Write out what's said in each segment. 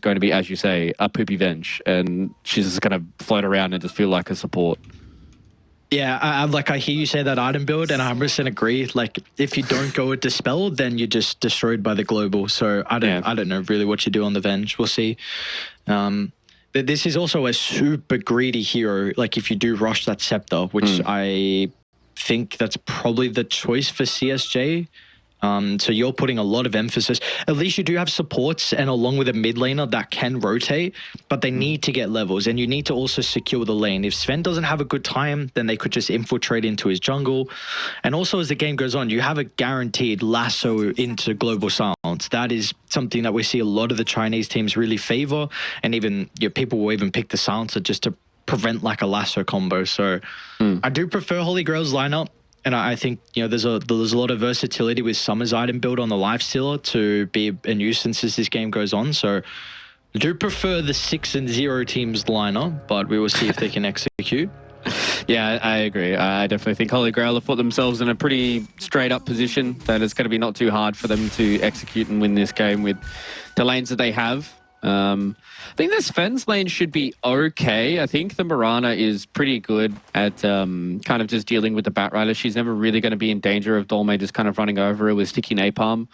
just going to be, as you say, a poopy Venge, and she's just going to float around and just feel like a support. Yeah, I hear you say that item build, and I 100% agree. Like, if you don't go with Dispel, then you're just destroyed by the global. So I don't know really what you do on the Venge. We'll see. This is also a super greedy hero. Like, if you do rush that Scepter, which I think that's probably the choice for CSJ. So you're putting a lot of emphasis. At least you do have supports and along with a mid laner that can rotate, but they need to get levels, and you need to also secure the lane. If Sven doesn't have a good time, then they could just infiltrate into his jungle. And also as the game goes on, you have a guaranteed lasso into global silence. That is something that we see a lot of the Chinese teams really favor, and even people will even pick the silencer just to prevent like a lasso combo. So I do prefer Holy Grail's lineup. And I think, there's a lot of versatility with Summer's item build on the Lifestealer to be a nuisance as this game goes on. So I do prefer the 6-0 team's lineup, but we will see if they can execute. Yeah, I agree. I definitely think Holy Grail have put themselves in a pretty straight up position that it's going to be not too hard for them to execute and win this game with the lanes that they have. I think the Sven's lane should be okay. I think the Mirana is pretty good at kind of just dealing with the Batrider. She's never really going to be in danger of Dolme just kind of running over her with sticky napalm.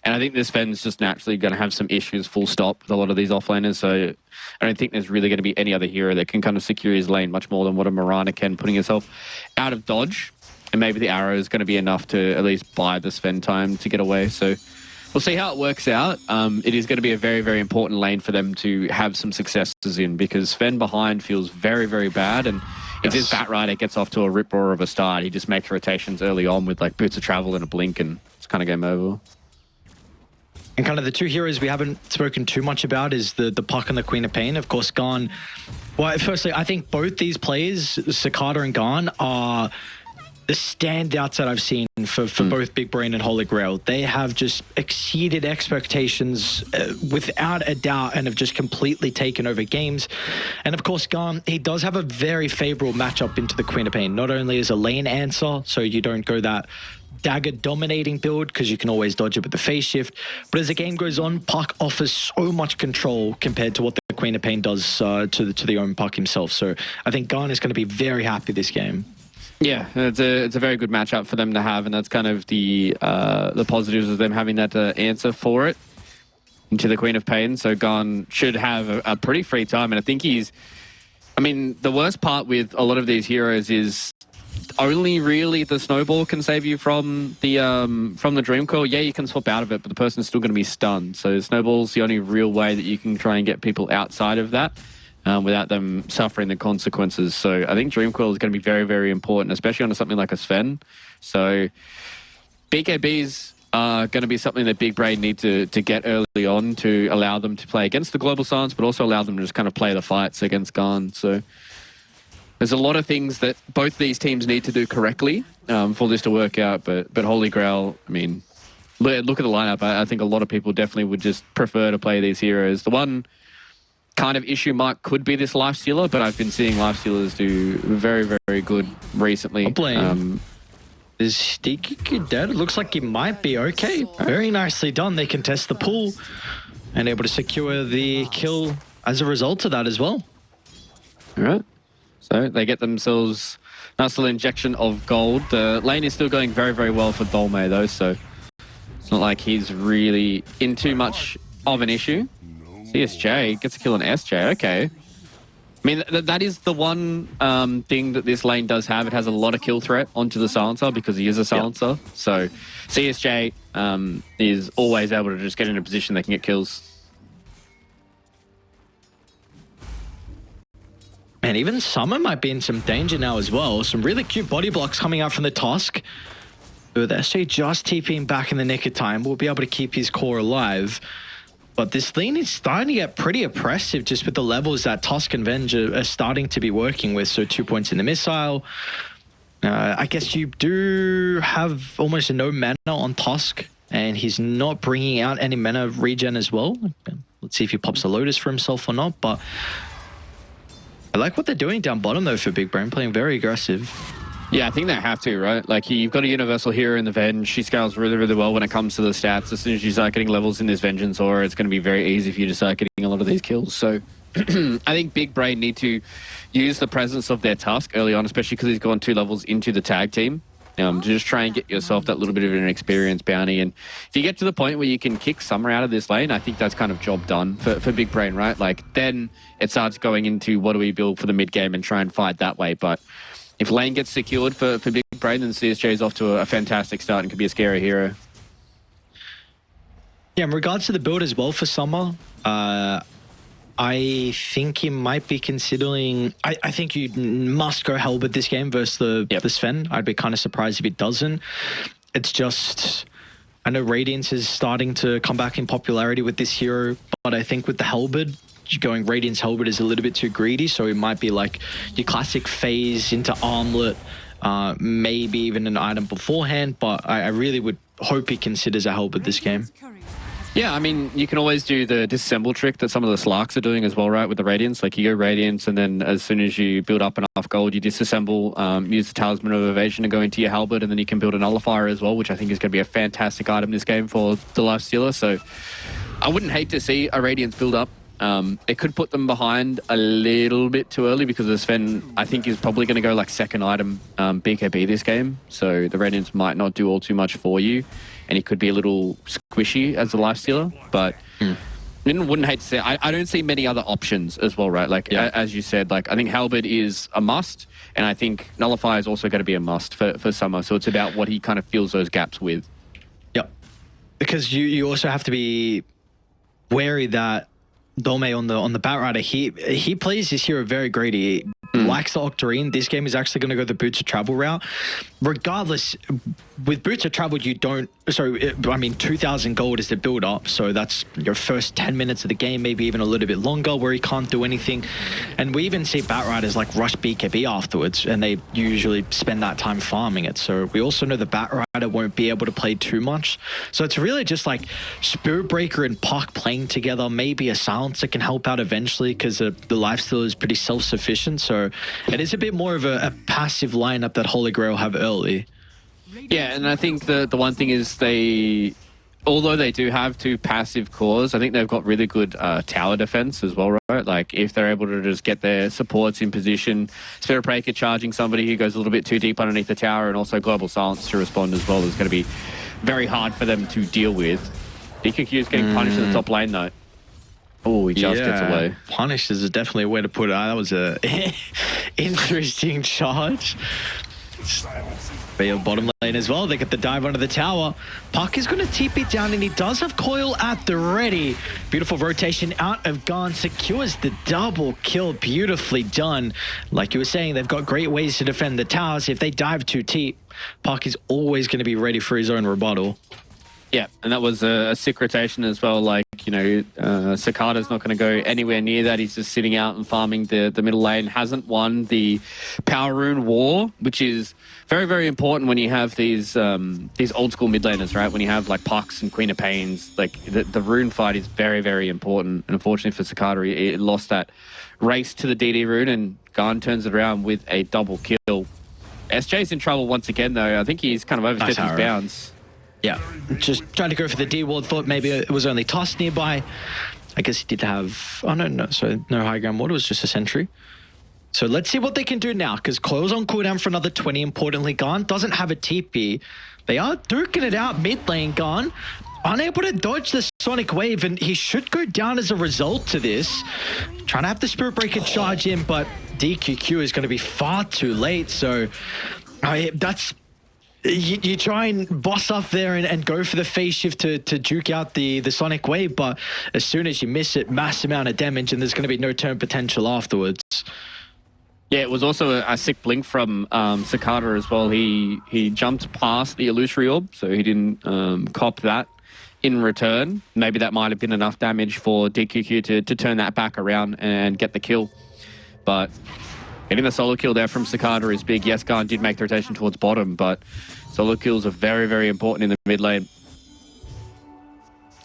And I think this Sven's just naturally going to have some issues full stop with a lot of these offlaners. So I don't think there's really going to be any other hero that can kind of secure his lane much more than what a Mirana can, putting herself out of dodge. And maybe the arrow is going to be enough to at least buy the Sven time to get away. So we'll see how it works out. It is going to be a very, very important lane for them to have some successes in, because Sven behind feels very, very bad. And if this Batrider gets off to a rip roar of a start, he just makes rotations early on with like Boots of Travel and a blink, and it's kind of game over. And kind of the two heroes we haven't spoken too much about is the Puck and the Queen of Pain. Of course, Garn. Well, firstly, I think both these players, Cicada and Garn, are the standouts that I've seen for both Big Brain and Holy Grail. They have just exceeded expectations without a doubt, and have just completely taken over games. And of course, Garn, he does have a very favorable matchup into the Queen of Pain, not only as a lane answer, so you don't go that dagger dominating build because you can always dodge it with the phase shift, but as the game goes on, Puck offers so much control compared to what the Queen of Pain does to the own Puck himself. So I think Garn is going to be very happy this game. Yeah, it's a very good matchup for them to have, and that's kind of the positives of them having that answer for it into the Queen of Pain. So Garn should have a pretty free time, and I think the worst part with a lot of these heroes is only really the snowball can save you from the dream coil. Yeah, you can swap out of it, but the person's still going to be stunned. So snowball's the only real way that you can try and get people outside of that. Without them suffering the consequences. So I think Dream Coil is going to be very, very important, especially on something like a Sven. So BKBs are going to be something that Big Brain need to get early on to allow them to play against the Global Silence, but also allow them to just kind of play the fights against Garn. So there's a lot of things that both these teams need to do correctly for this to work out. But Holy Grail, I mean, look at the lineup. I think a lot of people definitely would just prefer to play these heroes. The one kind of issue could be this Lifestealer, but I've been seeing Lifestealers do very, very good recently. Is Sticky dead? It looks like he might be okay. Very nicely done. They contest the pool and able to secure the kill as a result of that as well. All right. So they get themselves a nice little injection of gold. The lane is still going very, very well for Dolme though, so it's not like he's really in too much of an issue. CSJ gets a kill on SJ, okay. I mean, that is the one thing that this lane does have. It has a lot of kill threat onto the silencer because he is a silencer. Yep. So CSJ is always able to just get in a position they can get kills. And even Summer might be in some danger now as well. Some really cute body blocks coming out from the Tusk. With SJ just TPing back in the nick of time, we'll be able to keep his core alive. But this lane is starting to get pretty oppressive just with the levels that Tusk and Venge are starting to be working with. So 2 points in the missile. I guess you do have almost no mana on Tusk, and he's not bringing out any mana regen as well. Let's see if he pops a Lotus for himself or not. But I like what they're doing down bottom though for Big Brain, playing very aggressive. Yeah, I think they have to, right? Like, you've got a universal hero in the Venge. She scales really, really well when it comes to the stats. As soon as you start getting levels in this Vengeance Aura, it's going to be very easy for you to start getting a lot of these kills. So I think Big Brain need to use the presence of their Tusk early on, especially because he's gone 2 levels into the tag team. To just try and get yourself that little bit of an experience bounty. And if you get to the point where you can kick Summer out of this lane, I think that's kind of job done for Big Brain, right? Like, then it starts going into what do we build for the mid game and try and fight that way. But if lane gets secured for Big Brain, then CSJ is off to a fantastic start and could be a scary hero. Yeah, in regards to the build as well for Summer, I think he might be considering... I think you must go Halberd this game versus the Sven. I'd be kind of surprised if it doesn't. It's just... I know Radiance is starting to come back in popularity with this hero, but I think with the Halberd, going Radiance Halberd is a little bit too greedy, so it might be like your classic phase into Armlet, maybe even an item beforehand, but I really would hope he considers a Halberd this game. Yeah, I mean, you can always do the disassemble trick that some of the Slarks are doing as well, right, with the Radiance. Like, you go Radiance, and then as soon as you build up enough gold, you disassemble, use the Talisman of Evasion to go into your Halberd, and then you can build a Nullifier as well, which I think is going to be a fantastic item this game for the Lifestealer. So I wouldn't hate to see a Radiance build up. It could put them behind a little bit too early because the Sven, I think, is probably going to go like second item BKB this game. So the Radiance might not do all too much for you, and it could be a little squishy as a Lifestealer. But I wouldn't hate to say, I don't see many other options as well, right? Like, as you said, like, I think Halberd is a must, and I think Nullifier is also going to be a must for Summer. So it's about what he kind of fills those gaps with. Yep. Because you also have to be wary that Dome on the Batrider, he plays this hero very greedy. Likes the Octarine. This game is actually going to go the Boots of Travel route. Regardless, with Boots of Travel, you don't... I mean, 2,000 gold is the build-up, so that's your first 10 minutes of the game, maybe even a little bit longer, where he can't do anything. And we even see Batriders like rush BKB afterwards, and they usually spend that time farming it. So we also know the Batrider won't be able to play too much. So it's really just like Spirit Breaker and Puck playing together, maybe a Silencer can help out eventually, because the Lifestealer is pretty self-sufficient. So it is a bit more of a passive lineup that Holy Grail have early. Yeah, and I think the one thing is although they do have 2 passive cores, I think they've got really good tower defense as well, right? Like, if they're able to just get their supports in position, Spirit Breaker charging somebody who goes a little bit too deep underneath the tower, and also Global Silence to respond as well, is going to be very hard for them to deal with. DQQ is getting punished in the top lane, though. Oh, he just gets away. Punished is definitely a way to put it. That was a interesting charge. But your bottom lane as well, they get the dive under the tower. Puck is going to TP down, and he does have Coil at the ready. Beautiful rotation out of Gone, secures the double kill. Beautifully done. Like you were saying, they've got great ways to defend the towers. If they dive too deep, Puck is always going to be ready for his own rebuttal. Yeah, and that was a sick rotation as well. Like, you know, Cicada's not going to go anywhere near that. He's just sitting out and farming the middle lane. Hasn't won the Power Rune War, which is very, very important when you have these old school mid laners, right? When you have like Pucks and Queen of Pains, like the rune fight is very, very important. And unfortunately for Cicada, he lost that race to the DD rune, and Garn turns it around with a double kill. SJ's in trouble once again, though. I think he's kind of overstepped his bounds. Yeah, just trying to go for the D-ward. Thought maybe it was only tossed nearby. I guess he did have... Oh, no, so no high ground ward. It was just a sentry. So let's see what they can do now, because Coil's on cooldown for another 20. Importantly, Gone doesn't have a TP. They are duking it out mid lane. Gone unable to dodge the Sonic Wave, and he should go down as a result to this. Trying to have the Spirit Breaker charge in, but DQQ is going to be far too late. So that's... You try and boss up there and go for the phase shift to juke out the Sonic Wave, but as soon as you miss it, mass amount of damage, and there's going to be no turn potential afterwards. Yeah, it was also a sick blink from Cicada as well. He jumped past the Illusory Orb, so he didn't cop that in return. Maybe that might have been enough damage for DQQ to turn that back around and get the kill. But getting the solo kill there from Cicada is big. Yes, Garn did make the rotation towards bottom, but solo kills are very, very important in the mid lane.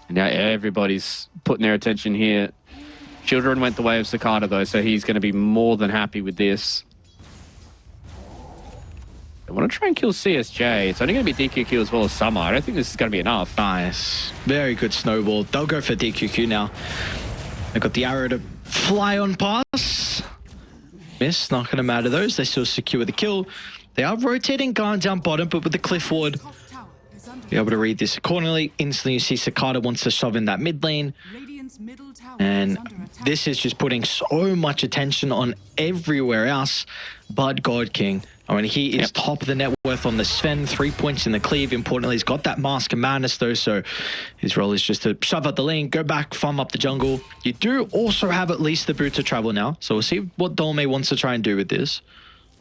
And now everybody's putting their attention here. Children went the way of Cicada, though, so he's going to be more than happy with this. They want to try and kill CSJ. It's only going to be DQQ as well as Summer. I don't think this is going to be enough. Nice. Very good snowball. They'll go for DQQ now. They've got the arrow to fly on pass. Miss, not going to matter those. They still secure the kill. They are rotating Garn down bottom, but with the cliff ward, be able to read this accordingly. Instantly, you see Cicada wants to shove in that mid lane. And this is just putting so much attention on everywhere else but God King. I mean, he is top of the net worth on the Sven, 3 points in the cleave. Importantly, he's got that Mask of Madness, though, so his role is just to shove out the lane, go back, farm up the jungle. You do also have at least the boot to travel now, so we'll see what Dolme wants to try and do with this.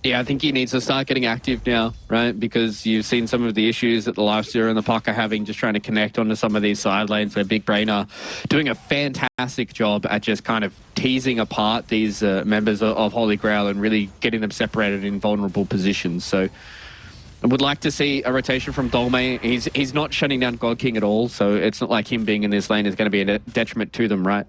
Yeah, I think he needs to start getting active now, right? Because you've seen some of the issues that the Lifestealer and the Puck are having, just trying to connect onto some of these side lanes where Big Brain are doing a fantastic job at just kind of teasing apart these members of Holy Grail and really getting them separated in vulnerable positions. So I would like to see a rotation from Dolme. He's not shutting down God King at all, so it's not like him being in this lane is going to be a detriment to them, right?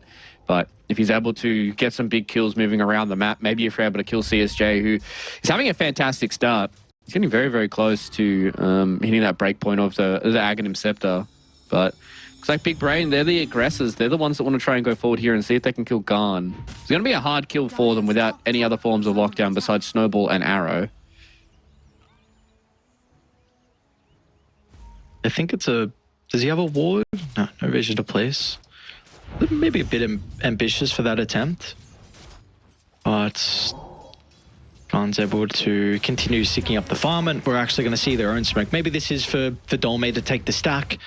But if he's able to get some big kills moving around the map, maybe if you're able to kill CSJ, who is having a fantastic start, he's getting very, very close to hitting that break point of the Aghanim Scepter. But looks like Big Brain, they're the aggressors. They're the ones that want to try and go forward here and see if they can kill Garn. It's going to be a hard kill for them without any other forms of lockdown besides Snowball and Arrow. I think it's a... Does he have a ward? No, no vision to place. Maybe a bit ambitious for that attempt. But Garn's able to continue seeking up the farm, and we're actually going to see their own smoke. Maybe this is for Dolme to take the stack.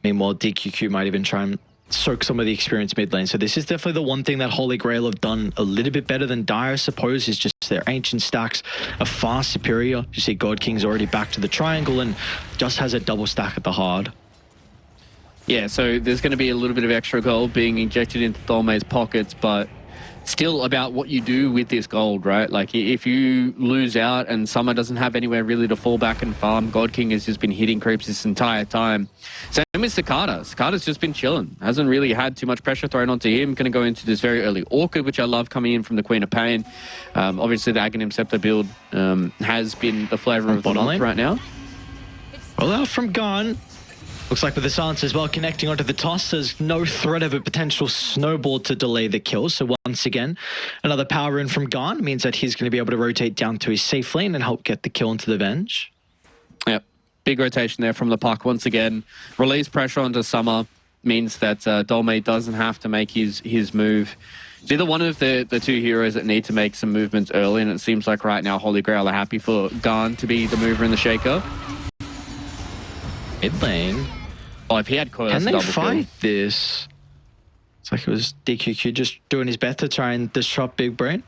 Meanwhile, DQQ might even try and soak some of the experience mid lane. So this is definitely the one thing that Holy Grail have done a little bit better than Dire, I suppose, is just their ancient stacks are far superior. You see God King's already back to the triangle and just has a double stack at the hard. Yeah, so there's going to be a little bit of extra gold being injected into Dolme's pockets, but still about what you do with this gold, right? Like, if you lose out and Summer doesn't have anywhere really to fall back and farm, God King has just been hitting creeps this entire time. Same with Cicada. Cicada's just been chilling. Hasn't really had too much pressure thrown onto him. Going to go into this very early Orchid, which I love coming in from the Queen of Pain. Obviously, the Aghanim Scepter build has been the flavor of the month right now. Well, out from Garn. Looks like with the silence as well, connecting onto the toss, there's no threat of a potential snowball to delay the kill. So once again, another power rune from Garn means that he's going to be able to rotate down to his safe lane and help get the kill into the Venge. Yep, big rotation there from the Puck once again. Release pressure onto Summer means that Dolme doesn't have to make his move. It's either one of the two heroes that need to make some movements early, and it seems like right now Holy Grail are happy for Garn to be the mover and the shaker. Mid lane. Oh, if he had coil, can they fight this? It's like it was DQQ just doing his best to try and disrupt Big Brain.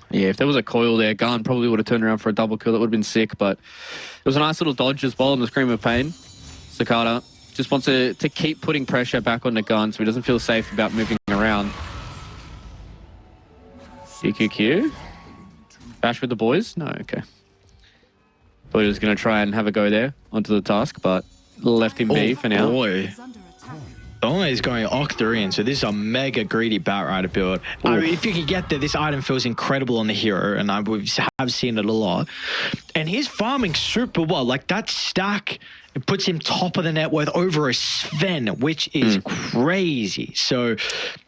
Yeah, if there was a coil there, Garn probably would have turned around for a double kill. That would have been sick, but it was a nice little dodge as well in the Scream of Pain. Cicada just wants to keep putting pressure back onto Garn so he doesn't feel safe about moving around. DQQ? Bash with the boys? No, okay. Thought he was going to try and have a go there onto the task, but left him be for now. Boy. Dolme is going Octarine, so this is a mega greedy Batrider build. I mean, if you can get there, this item feels incredible on the hero, and I have seen it a lot. And he's farming super well. Like, that stack, it puts him top of the net worth over a Sven, which is crazy. So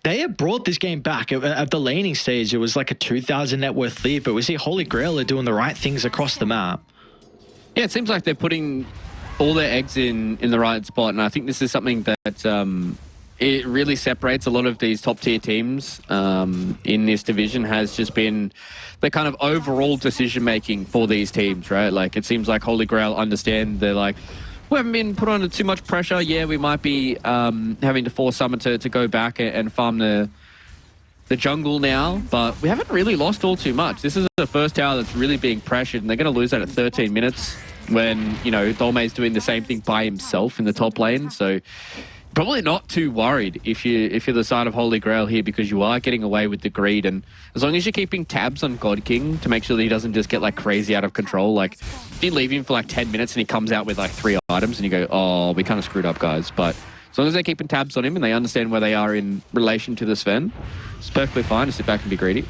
they have brought this game back. At the laning stage, it was like a 2,000 net worth lead, but we see Holy Grail are doing the right things across the map. Yeah, it seems like they're putting all their eggs in the right spot, and I think this is something that it really separates a lot of these top tier teams in this division, has just been the kind of overall decision making for these teams, right? Like, it seems like Holy Grail understand they're like, we haven't been put under too much pressure. Yeah, we might be having to force someone to go back and farm the jungle now, but we haven't really lost all too much. This is the first tower that's really being pressured, and they're going to lose that at 13 minutes when, you know, Dolme's doing the same thing by himself in the top lane. So probably not too worried if you're the side of Holy Grail here, because you are getting away with the greed, and as long as you're keeping tabs on God King to make sure that he doesn't just get like crazy out of control. Like, if you leave him for like 10 minutes and he comes out with like 3 items and you go, oh, we kind of screwed up, guys. But as long as they're keeping tabs on him and they understand where they are in relation to the Sven, it's perfectly fine to sit back and be greedy.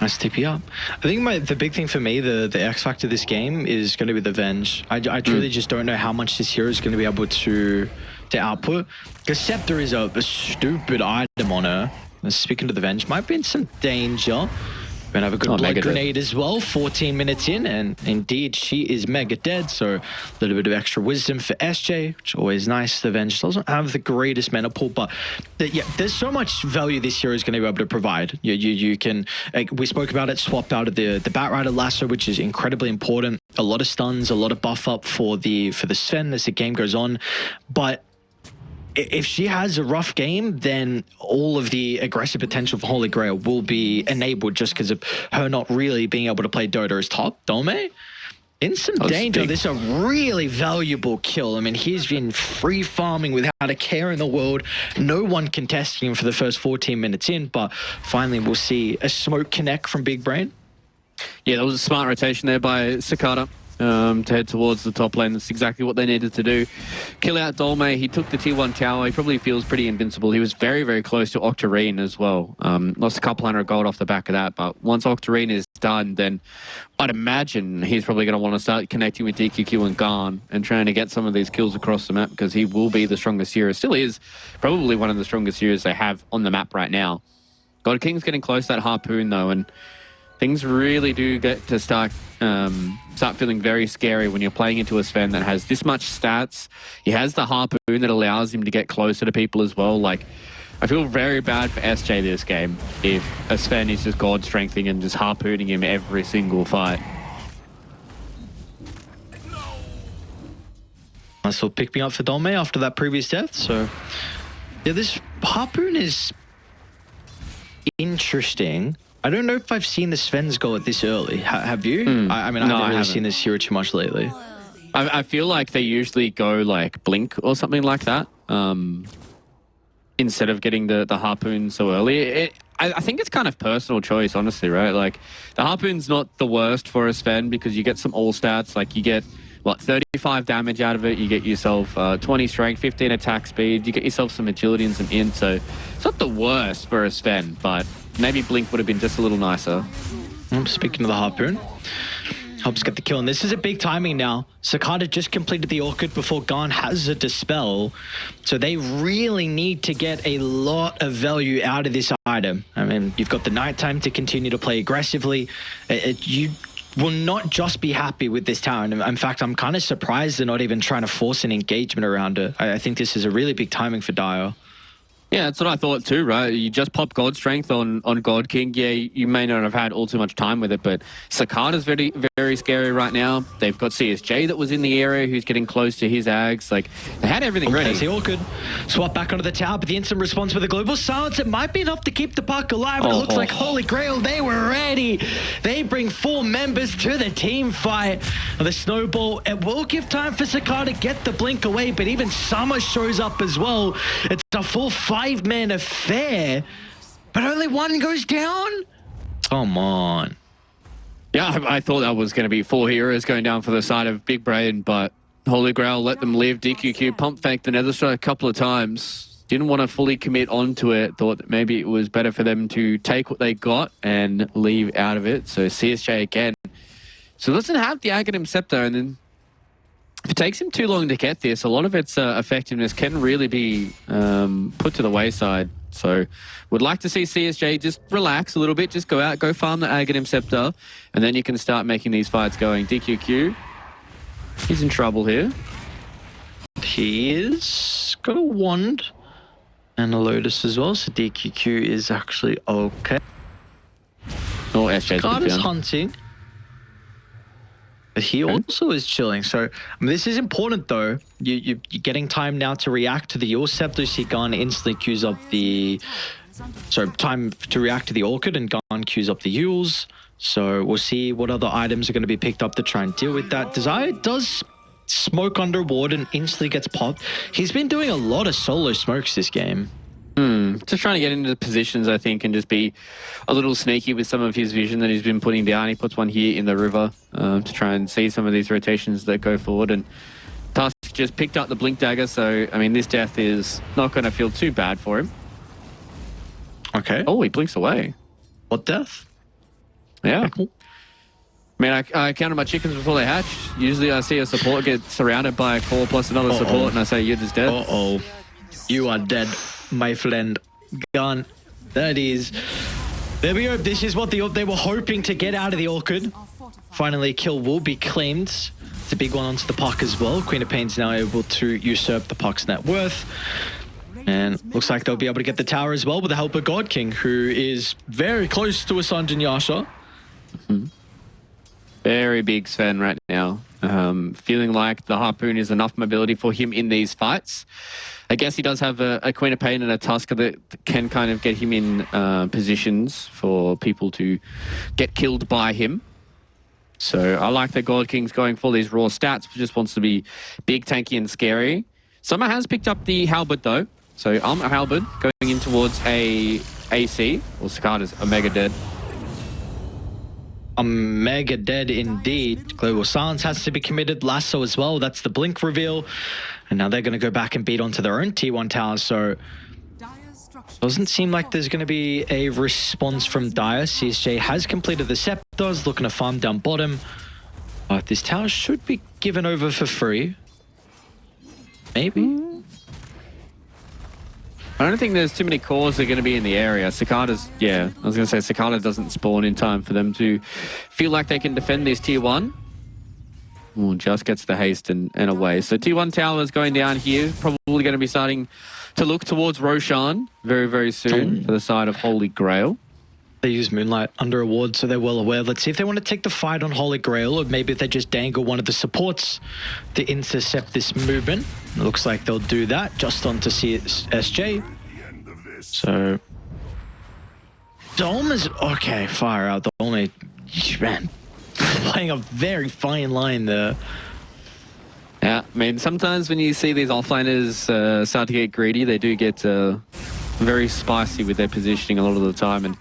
Nice TP up. I think the big thing for me, the X factor of this game is going to be the Venge. I truly just don't know how much this hero is going to be able to output. Because Scepter is a stupid item on her. And speaking to the Venge, might be in some danger. We're going to have a good blood grenade as well, 14 minutes in, and indeed she is mega dead, so a little bit of extra wisdom for SJ, which is always nice. The Venge doesn't have the greatest mana pool, but yeah, there's so much value this hero is going to be able to provide. You can, we spoke about it, swap out of the Batrider Lasso, which is incredibly important. A lot of stuns, a lot of buff up for the Sven as the game goes on, but if she has a rough game, then all of the aggressive potential for Holy Grail will be enabled just because of her not really being able to play Dota as top. Dome? In some danger. This is a really valuable kill. I mean, he's been free farming without a care in the world. No one contesting him for the first 14 minutes in, but finally we'll see a smoke connect from Big Brain. Yeah, that was a smart rotation there by Cicada. To head towards the top lane. That's exactly what they needed to do. Kill out Dolme. He took the T1 tower. He probably feels pretty invincible. He was very, very close to Octarine as well. Lost a couple hundred gold off the back of that, but once Octarine is done, then I'd imagine he's probably going to want to start connecting with DQQ and Garn and trying to get some of these kills across the map because he will be the strongest hero. Still is probably one of the strongest heroes they have on the map right now. God King's getting close to that Harpoon though, and things really do get to start feeling very scary when you're playing into a Sven that has this much stats. He has the Harpoon that allows him to get closer to people as well. Like, I feel very bad for SJ this game if a Sven is just God strengthening and just harpooning him every single fight. Nice little pick me up for Dome after that previous death. So, yeah, this Harpoon is interesting. I don't know if I've seen the Svens go at this early. Have you? I mean, I haven't really seen this hero too much lately. I feel like they usually go like Blink or something like that instead of getting the Harpoon so early. I think it's kind of personal choice, honestly, right? Like, the Harpoon's not the worst for a Sven because you get some all stats. Like, you get, what, 35 damage out of it. You get yourself 20 strength, 15 attack speed. You get yourself some agility and some int. So it's not the worst for a Sven, but maybe Blink would have been just a little nicer. Speaking of the Harpoon, helps get the kill. And this is a big timing now. Cicada just completed the Orchid before Garn has a Dispel. So they really need to get a lot of value out of this item. I mean, you've got the nighttime to continue to play aggressively. You will not just be happy with this tower. And in fact, I'm kind of surprised they're not even trying to force an engagement around it. I think this is a really big timing for Dio. Yeah, that's what I thought too, right? You just pop God Strength on God King. Yeah, you may not have had all too much time with it, but Cicada's very, very scary right now. They've got CSJ that was in the area who's getting close to his Ags. Like, they had everything ready. They all could swap back onto the tower, but the instant response with the global silence, it might be enough to keep the puck alive. And it looks like Holy Grail, they were ready. They bring 4 members to the team fight. The snowball, it will give time for Cicada to get the blink away, but even Summer shows up as well. It's a full 5-man affair, but only one goes down? Come on. Yeah, I thought that was going to be 4 heroes going down for the side of Big Brain, but Holy Grail let them live. DQQ pump faked the Nether Strike a couple of times. Didn't want to fully commit onto it. Thought that maybe it was better for them to take what they got and leave out of it. So CSJ again. So doesn't have the Aghanim Scepter, and then if it takes him too long to get this, a lot of its effectiveness can really be put to the wayside. So would like to see CSJ just relax a little bit, just go out, go farm the Aghanim Scepter, and then you can start making these fights going. DQQ, he's in trouble here. He is got a wand and a Lotus as well, so DQQ is actually okay. Oh, SJ's God is hunting. But he also is chilling. So I mean, this is important though. You're getting time now to react to the Yule Scepter. See Garn instantly queues up the... So time to react to the Orchid, and Garn queues up the Yules. So we'll see what other items are going to be picked up to try and deal with that. Desire does smoke under ward and instantly gets popped. He's been doing a lot of solo smokes this game. Just trying to get into positions, I think, and just be a little sneaky with some of his vision that he's been putting down. He puts one here in the river to try and see some of these rotations that go forward. And Tusk just picked up the Blink Dagger, so, I mean, this death is not going to feel too bad for him. Okay. Oh, he blinks away. What death? Yeah. Cool. I mean, I counted my chickens before they hatch. Usually I see a support get surrounded by a core plus another support, and I say, you're just dead. Uh-oh. You are dead, my friend. Gone. That is... There we go. This is what they were hoping to get out of the Orchid. Finally, kill will be claimed. It's a big one onto the puck as well. Queen of Pain's now able to usurp the puck's net worth. And looks like they'll be able to get the tower as well with the help of God King, who is very close to a Sanjin Yasha. Very big Sven right now. Feeling like the Harpoon is enough mobility for him in these fights. I guess he does have a Queen of Pain and a Tusker that can kind of get him in positions for people to get killed by him. So I like that God King's going for these raw stats, but just wants to be big, tanky, and scary. Summer has picked up the Halberd though. So I'm a Halberd going in towards a AC. Well, Cicada's Omega dead. Mega dead indeed. Global Silence has to be committed. Lasso as well. That's the blink reveal. And now they're going to go back and beat onto their own T1 tower. So doesn't seem like there's going to be a response from Dire. CSJ has completed the Scepters, looking to farm down bottom. But this tower should be given over for free. Maybe? I don't think there's too many cores that are going to be in the area. Cicada's, yeah, I was going to say Cicada doesn't spawn in time for them to feel like they can defend this tier 1. Ooh, just gets the haste and away. So tier 1 tower is going down here. Probably going to be starting to look towards Roshan very, very soon for the side of Holy Grail. They use Moonlight under a ward, so they're well aware. Let's see if they want to take the fight on Holy Grail, or maybe if they just dangle one of the supports to intercept this movement. It looks like they'll do that just onto SJ. So Dome is okay. Fire out. The only man playing a very fine line there. Yeah, I mean, sometimes when you see these offliners start to get greedy, they do get very spicy with their positioning a lot of the time, and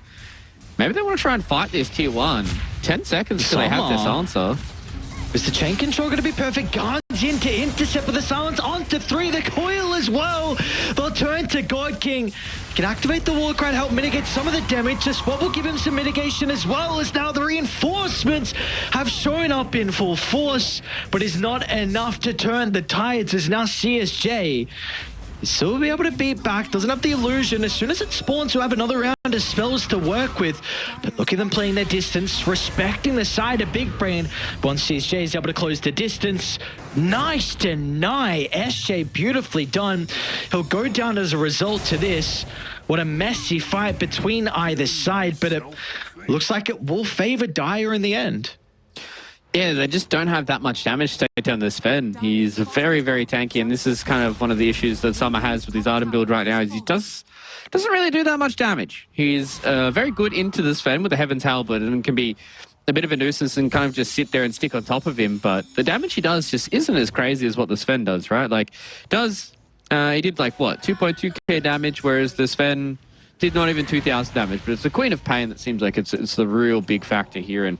maybe they want to try and fight this tier 1. 10 seconds till they have this answer. Is the chain control going to be perfect? Guns in to intercept with the silence onto 3. The coil as well. They'll turn to God King. Can activate the Warcry, help mitigate some of the damage. Just what will give him some mitigation as well, as now the reinforcements have shown up in full force, but is not enough to turn the tides, as now CSJ still will be able to beat back. Doesn't have the illusion. As soon as it spawns, we'll have another round of spells to work with. But look at them playing their distance, respecting the side of Big Brain. Once CSJ is able to close the distance, nice deny. SJ beautifully done. He'll go down as a result to this. What a messy fight between either side, but it looks like it will favor Dire in the end. Yeah, they just don't have that much damage to take down this Sven. He's very, very tanky, and this is kind of one of the issues that Summer has with his item build right now, is he doesn't really do that much damage. He's very good into the Sven with the Heaven's Halberd, and can be a bit of a nuisance and kind of just sit there and stick on top of him, but the damage he does just isn't as crazy as what the Sven does, right? Like, he did like, what, 2.2k damage, whereas the Sven did not even 2,000 damage, but it's the Queen of Pain that seems like it's the real big factor here, and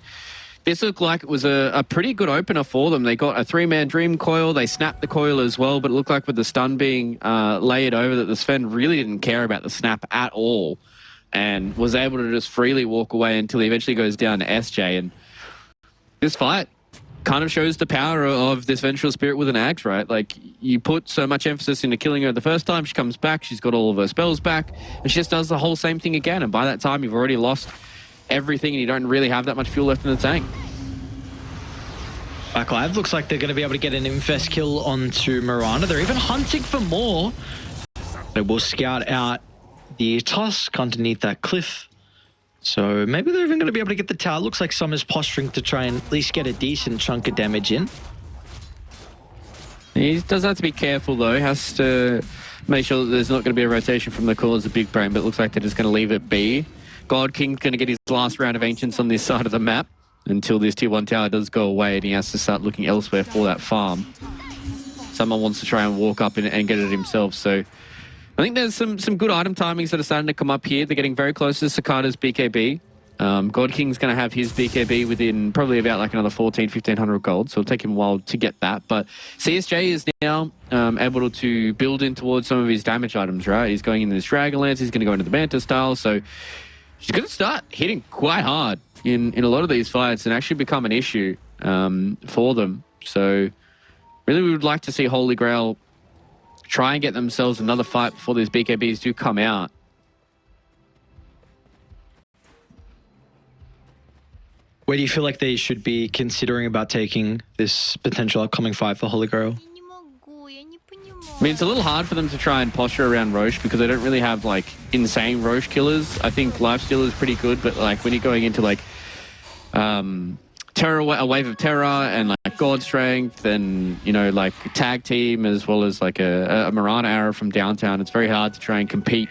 this looked like it was a pretty good opener for them. They got a 3-man Dream Coil. They snapped the coil as well, but it looked like with the stun being layered over that the Sven really didn't care about the snap at all and was able to just freely walk away until he eventually goes down to SJ. And this fight kind of shows the power of this Vengeful Spirit with an axe, right? Like, you put so much emphasis into killing her the first time, she comes back, she's got all of her spells back, and she just does the whole same thing again. And by that time, you've already lost everything and you don't really have that much fuel left in the tank. Back Live looks like they're going to be able to get an infest kill onto Miranda. They're even hunting for more. They will scout out the Tusk underneath that cliff. So maybe they're even going to be able to get the tower. Looks like Summer's posturing to try and at least get a decent chunk of damage in. He does have to be careful though. He has to make sure that there's not going to be a rotation from the cores of Big Brain, but it looks like they're just going to leave it be. God King's going to get his last round of Ancients on this side of the map until this tier 1 tower does go away and he has to start looking elsewhere for that farm. Someone wants to try and walk up and get it himself. So I think there's some good item timings that are starting to come up here. They're getting very close to Cicada's BKB. God King's going to have his BKB within probably about like another 1,500 gold, so it'll take him a while to get that. But CSJ is now able to build in towards some of his damage items, right? He's going into this Dragonlance, he's going to go into the Manta style, so she's going to start hitting quite hard in a lot of these fights and actually become an issue for them. So really we would like to see Holy Grail try and get themselves another fight before these BKBs do come out. Where do you feel like they should be considering about taking this potential upcoming fight for Holy Grail? I mean, it's a little hard for them to try and posture around Roche because they don't really have, like, insane Roche killers. I think Lifesteal is pretty good, but, like, when you're going into, like, Terror, a Wave of Terror and, like, God Strength and, you know, like, Tag Team as well as, like, a Marana Arrow from downtown, it's very hard to try and compete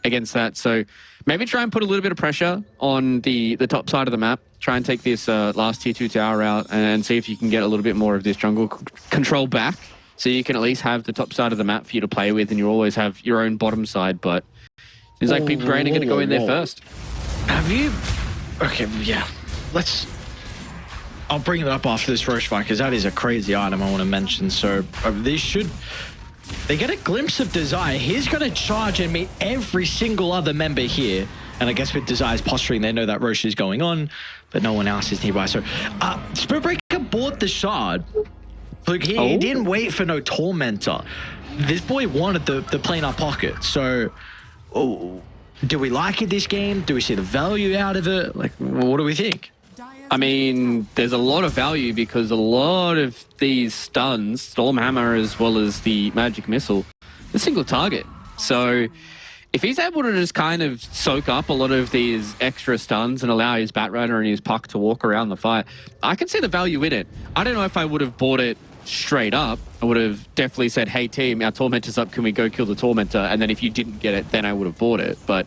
against that. So maybe try and put a little bit of pressure on the top side of the map. Try and take this last tier 2 tower out and see if you can get a little bit more of this jungle control back. So you can at least have the top side of the map for you to play with, and you always have your own bottom side. But it's like Big Brain are going to go in there first. Have you? Okay, yeah. I'll bring it up after this Roche fight because that is a crazy item I want to mention. So they get a glimpse of Desire. He's going to charge and meet every single other member here. And I guess with Desire's posturing, they know that Roche is going on, but no one else is nearby. So Spellbreaker bought the shard. Look, he didn't wait for no Tormentor. This boy wanted the planar pocket. So, do we like it this game? Do we see the value out of it? Like, what do we think? I mean, there's a lot of value because a lot of these stuns, Stormhammer as well as the Magic Missile, a single target. So if he's able to just kind of soak up a lot of these extra stuns and allow his Batrider and his Puck to walk around the fight, I can see the value in it. I don't know if I would have bought it straight up. I would have definitely said, hey team, our Tormentor's up, can we go kill the Tormentor? And then if you didn't get it, then I would have bought it. But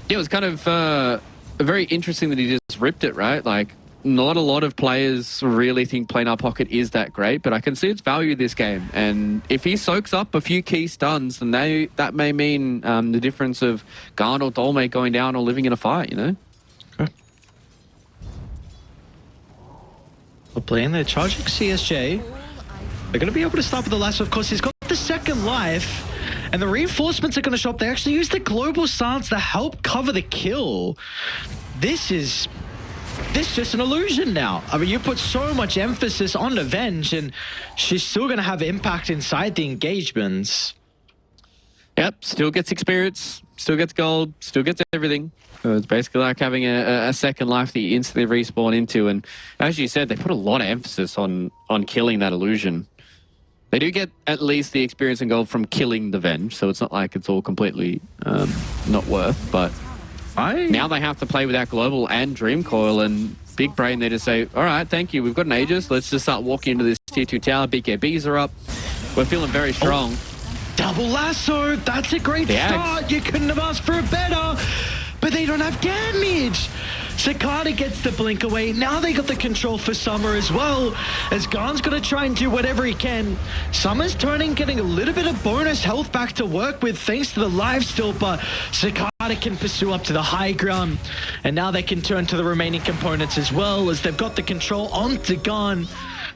yeah, it was kind of very interesting that he just ripped it, right? Like, not a lot of players really think planar pocket is that great, but I can see its value this game. And if he soaks up a few key stuns, then that may mean the difference of Garn or Dolme going down or living in a fight, you know? Okay. We're playing, they're charging CSJ. They're going to be able to start with the last, of course. He's got the second life. And the reinforcements are going to show up. They actually use the global stance to help cover the kill. This is just an illusion now. I mean, you put so much emphasis on Avenge, and she's still going to have impact inside the engagements. Yep, still gets experience, still gets gold, still gets everything. So it's basically like having a second life that you instantly respawn into. And as you said, they put a lot of emphasis on killing that illusion. They do get at least the experience and gold from killing the Venge, so it's not like it's all completely not worth, but now they have to play with that global and Dream Coil, and Big Brain, they just say, all right, thank you, we've got an Aegis, let's just start walking into this tier 2 tower, BKBs are up, we're feeling very strong. Double lasso, that's a great start, you couldn't have asked for a better, but they don't have damage. Cicada gets the blink away. Now they got the control for Summer as well, as Garn's going to try and do whatever he can. Summer's turning, getting a little bit of bonus health back to work with thanks to the lifesteal, but Cicada can pursue up to the high ground. And now they can turn to the remaining components as well, as they've got the control onto Garn.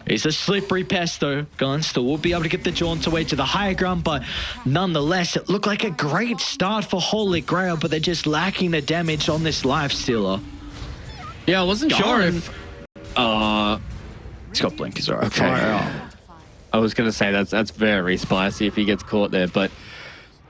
He's a slippery pest though. Garn still will be able to get the jaunt away to the higher ground, but nonetheless, it looked like a great start for Holy Grail, but they're just lacking the damage on this lifestealer. Yeah, I wasn't sure if... He's got blink, he's alright. Okay. I was going to say that's very spicy if he gets caught there, but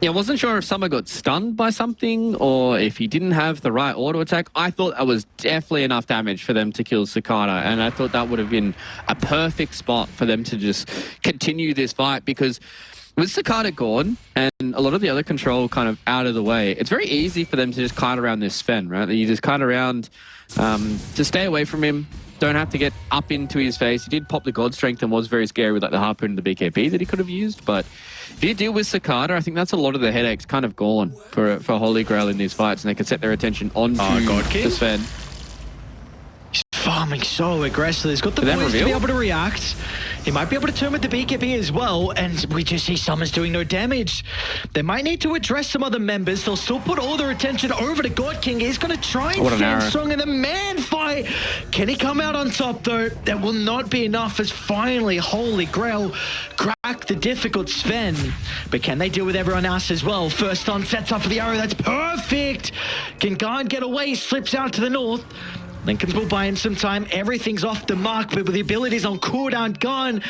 yeah, I wasn't sure if Summer got stunned by something or if he didn't have the right auto attack. I thought that was definitely enough damage for them to kill Cicada, and I thought that would have been a perfect spot for them to just continue this fight, because with Cicada gone and a lot of the other control kind of out of the way, it's very easy for them to just kite around this Sven, right? You just kite around to stay away from him. Don't have to get up into his face. He did pop the God Strength and was very scary with like the Harpoon and the BKB that he could have used. But if you deal with Cicada, I think that's a lot of the headaches kind of gone for Holy Grail in these fights, and they can set their attention onto the Sven. He's farming so aggressively. He's got the poise to be able to react. He might be able to turn with the BKB as well, and we just see Summers doing no damage. They might need to address some other members. They'll still put all their attention over to God King. He's going to try and stand strong in the man fight. Can he come out on top, though? That will not be enough as finally Holy Grail crack the difficult Sven. But can they deal with everyone else as well? First on sets up for the arrow. That's perfect. Can Guard get away? Slips out to the north. Lincoln's will buy him some time. Everything's off the mark, but with the abilities on cooldown gone.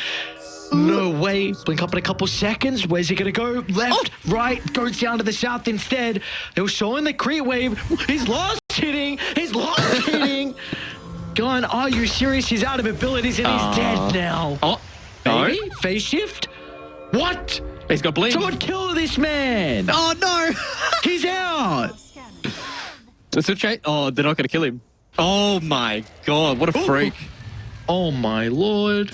No way. Blink up in a couple seconds. Where's he going to go? Left, right, goes down to the south instead. They were showing the Crete wave. He's lost hitting. He's lost hitting. Gone. Are you serious? He's out of abilities and he's dead now. Oh, baby? No. Phase shift? What? He's got blink. Someone kill this man. Oh, no. He's out. Oh, they're not going to kill him. Oh my god, what a freak. Oh my lord.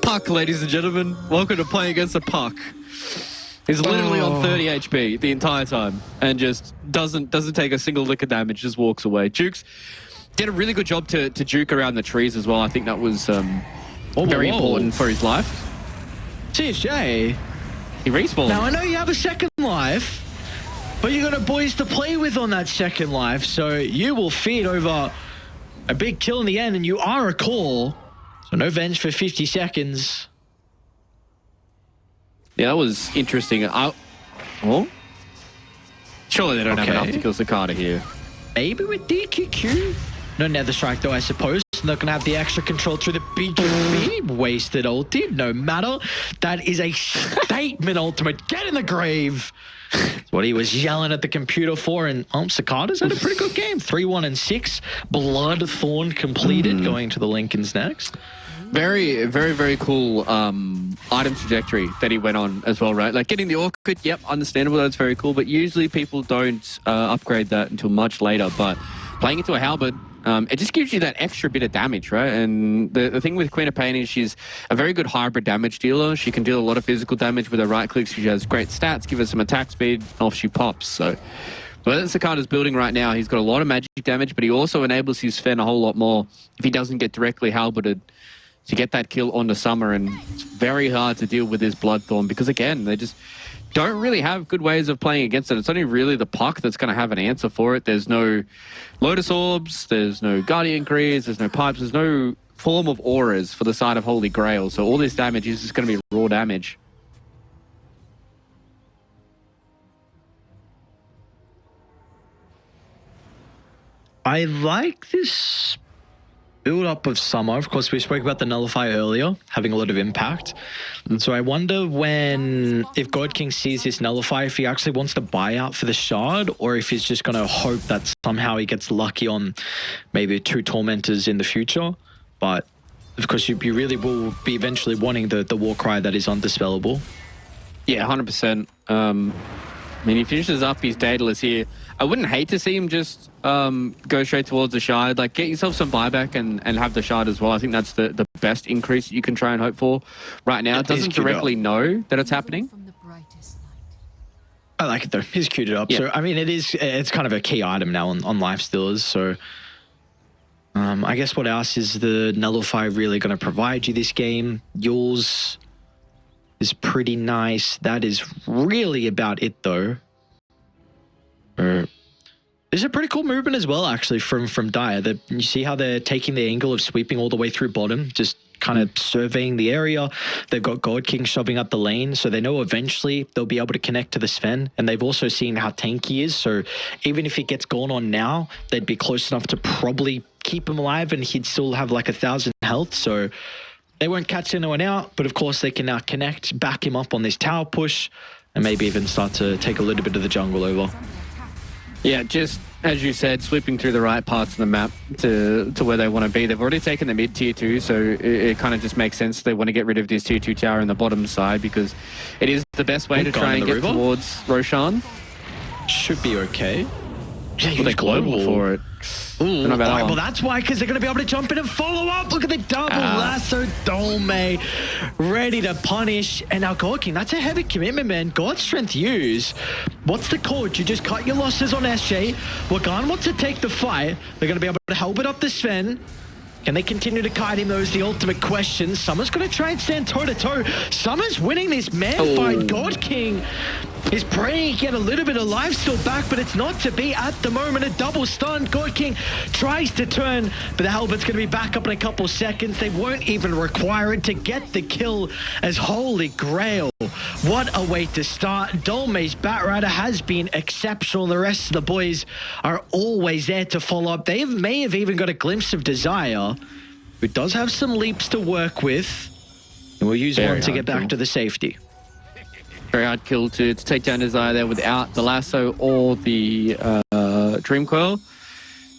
Puck, ladies and gentlemen. Welcome to playing against a Puck. He's literally on 30 HP the entire time and just doesn't take a single lick of damage, just walks away. Jukes did a really good job to juke around the trees as well. I think that was very important for his life. TJ. He respawned. Now, I know you have a second life, but you got a boys to play with on that second life, so you will feed over a big kill in the end, and you are a core. So no venge for 50 seconds. Yeah, that was interesting. Surely they don't have enough to kill Cicada here. Maybe with DQQ. No Nether Strike though, I suppose. Not going to have the extra control through the BKB. Wasted ulti, no matter. That is a statement ultimate. Get in the grave. That's what he was yelling at the computer for. And Cicada's had a pretty good game. 3-1-6. Bloodthorn completed. Going to the Lincolns next. Very, very, very cool item trajectory that he went on as well, right? Like getting the Orchid, yep, understandable, that's very cool. But usually people don't upgrade that until much later. But playing into a Halberd, it just gives you that extra bit of damage, right? And the thing with Queen of Pain is she's a very good hybrid damage dealer. She can deal a lot of physical damage with her right clicks. She has great stats, give her some attack speed, off she pops. So what Cicada's building right now, he's got a lot of magic damage, but he also enables his Sven a whole lot more if he doesn't get directly halberded to get that kill on the Summer. And it's very hard to deal with this Bloodthorn because, again, they just don't really have good ways of playing against it. It's only really the Puck that's going to have an answer for it. There's no Lotus Orbs, there's no Guardian Greaves, there's no Pipes, there's no form of auras for the side of Holy Grail. So all this damage is just going to be raw damage. I like this build up of Summer. Of course, we spoke about the Nullify earlier, having a lot of impact. And so I wonder if God King sees this Nullify, if he actually wants to buy out for the Shard, or if he's just going to hope that somehow he gets lucky on maybe 2 Tormentors in the future. But of course, you really will be eventually wanting the Warcry that is undispellable. Yeah, 100%. I mean, he finishes up his Daedalus here. I wouldn't hate to see him just go straight towards the Shard. Like, get yourself some buyback and have the Shard as well. I think that's the best increase you can try and hope for right now. It doesn't directly know that it's happening. I like it though. He's queued it up. Yeah. So, I mean, it's kind of a key item now on Lifestealers. So, I guess what else is the Nullify really going to provide you this game? Yours is pretty nice. That is really about it though. There's a pretty cool movement as well, actually, from Dire. You see how they're taking the angle of sweeping all the way through bottom, just kind of surveying the area. They've got God King shoving up the lane, so they know eventually they'll be able to connect to the Sven, and they've also seen how tanky he is, so even if he gets gone on now, they'd be close enough to probably keep him alive, and he'd still have like 1,000 health, so they won't catch anyone out, but of course they can now connect, back him up on this tower push, and maybe even start to take a little bit of the jungle over. Yeah, just as you said, sweeping through the right parts of the map to where they want to be. They've already taken the mid tier 2, so it kind of just makes sense. They want to get rid of this tier 2 tower in the bottom side because it is the best way to try and get towards Roshan. Should be okay. Yeah, well, they're global for it. Ooh, all right, well, that's why, because they're going to be able to jump in and follow up. Look at the double lasso Dome. Ready to punish. And now God King, that's a heavy commitment, man. God Strength use. What's the code? You just cut your losses on SJ. Wagan wants to take the fight. They're going to be able to help it up the Sven. Can they continue to kite him? Those the ultimate question. Summer's going to try and stand toe-to-toe. Summer's winning this man fight. God King is praying he get a little bit of life still back, but it's not to be at the moment. A double stun. God King tries to turn, but the Halbert's going to be back up in a couple seconds. They won't even require it to get the kill as Holy Grail. What a way to start. Dolme's Batrider has been exceptional. The rest of the boys are always there to follow up. They may have even got a glimpse of Desire, who does have some leaps to work with. And we'll use one to get back to the safety. Very hard kill to take down Desire there without the lasso or the Dream Coil.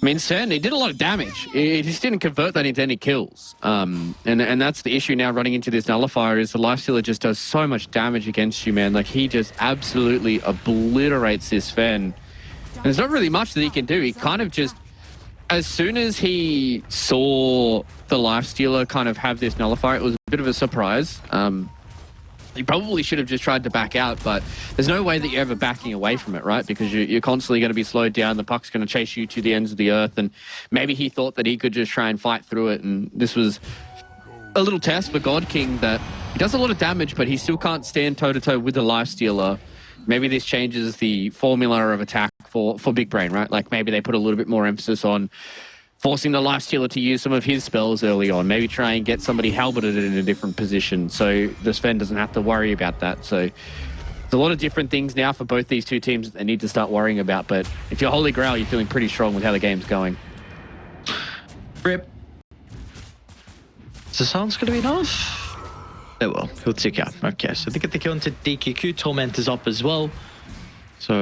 I mean, certainly did a lot of damage. It just didn't convert that into any kills. And that's the issue now running into this Nullifier is the Lifestealer just does so much damage against you, man. Like, he just absolutely obliterates this Fen. And there's not really much that he can do. He kind of just, as soon as he saw the Lifestealer kind of have this Nullifier, it was a bit of a surprise. He probably should have just tried to back out, but there's no way that you're ever backing away from it, right? Because you're constantly going to be slowed down. The puck's going to chase you to the ends of the earth, and maybe he thought that he could just try and fight through it, and this was a little test for God King that he does a lot of damage, but he still can't stand toe-to-toe with the Lifestealer. Maybe this changes the formula of attack for Big Brain, right? Like, maybe they put a little bit more emphasis on forcing the Lifestealer to use some of his spells early on. Maybe try and get somebody halberted in a different position so the Sven doesn't have to worry about that. So there's a lot of different things now for both these two teams that they need to start worrying about. But if you're Holy Grail, you're feeling pretty strong with how the game's going. Rip. Is the silence going to be enough? It will. He'll tick out. Okay, so they get the kill into DQQ. Tormentor's up as well. So